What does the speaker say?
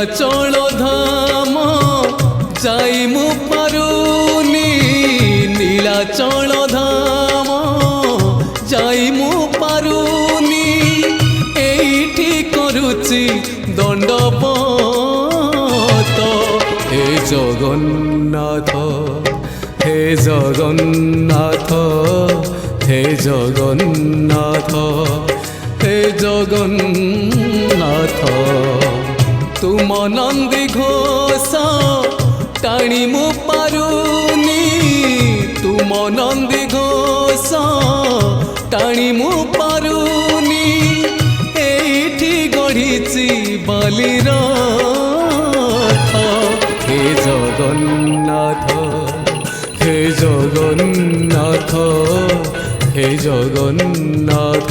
নীলাচল ধাম যাই মু পারুনি নীলাচল ধাম যাই মু পারুনি এইটি করুচি দণ্ডপত হে জগন্নাথ হে জগন্নাথ হে জগন্নাথ হে জগন্নাথ তুম নন্দী ঘোষ টাণি মু পারুনি তুম নন্দী ঘোষ টাণি মু পারুনি এইটি গড়িছি বালির হে জগন্নাথ হে জগন্নাথ হে জগন্নাথ।